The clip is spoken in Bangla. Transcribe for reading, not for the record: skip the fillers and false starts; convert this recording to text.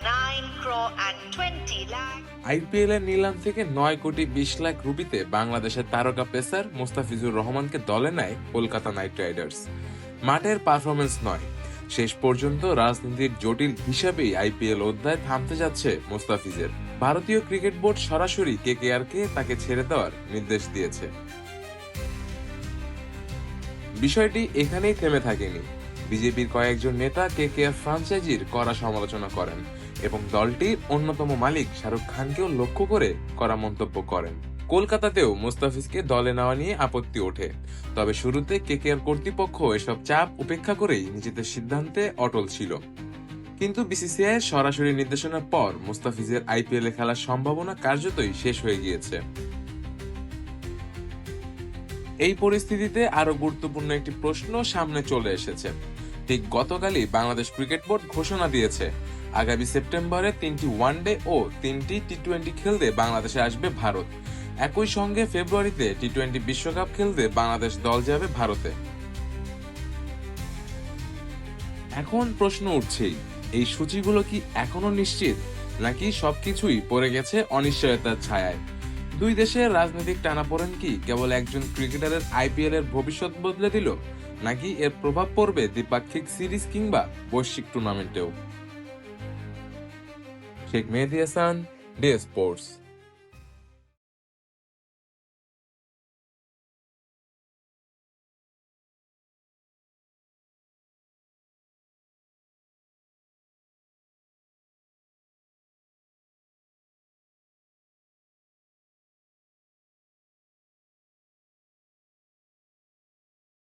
9 crore and 20 lakh. আইপিএল এর নিলাম থেকে 9 কোটি 20 লাখ রুপিতে বাংলাদেশের তারকা পেসার মুস্তাফিজুর রহমানকে দলে নেয় কলকাতা নাইট রাইডার্স। মাঠের পারফরমেন্স নয়, শেষ পর্যন্ত রাজনীতির জটিল হিসাবেই আইপিএল অধ্যায় থামতে যাচ্ছে মুস্তাফিজের। ভারতীয় ক্রিকেট বোর্ড সরাসরি কেকেআরকে তাকে ছেড়ে দেওয়ার নির্দেশ দিয়েছে। বিষয়টি এখানেই থেমে থাকেনি। বিজেপির কয়েকজন নেতা কেকেআর ফ্রাঞ্চাইজির কড়া সমালোচনা করেন এবং দলটির অন্যতম মালিক শাহরুখ খানকেও লক্ষ্য করে কড়া মন্তব্য করেন। কলকাতাতেও মুস্তাফিজকে দলে নেওয়া নিয়ে আপত্তি ওঠে, তবে শুরুতে কেকেআর কর্তৃপক্ষ এসব চাপ উপেক্ষা করেই নিজেদের সিদ্ধান্তে অটল ছিল। কিন্তু বিসিসিআই সরাসরি নির্দেশনার পর মুস্তাফিজের আইপিএলে খেলার সম্ভাবনা কার্যতই শেষ হয়ে গিয়েছে। এই পরিস্থিতিতে আরো গুরুত্বপূর্ণ একটি প্রশ্ন সামনে চলে এসেছে। ঠিক গতকালই বাংলাদেশ ক্রিকেট বোর্ড ঘোষণা দিয়েছে আগামী সেপ্টেম্বরে 3টি ওয়ানডে ও 3টি টি-20 খেলতে বাংলাদেশে আসবে ভারত। একই সঙ্গে ফেব্রুয়ারিতে টি-20 বিশ্বকাপ খেলতে বাংলাদেশ দল যাবে ভারতে। এখন প্রশ্ন উঠছেই, এই সূচিগুলো কি এখনো নিশ্চিত, নাকি সবকিছুই পড়ে গেছে অনিশ্চয়তার ছায়ায়? দুই দেশের রাজনৈতিক টানাপোড়েন কি কেবল একজন ক্রিকেটারের আইপিএল এর ভবিষ্যৎ বদলে দিল, নাকি এর প্রভাব পড়বে দ্বিপাক্ষিক সিরিজ কিংবা বৈশ্বিক টুর্নামেন্টেও? শেখ মেহেদী হাসান, ডে স্পোর্টস।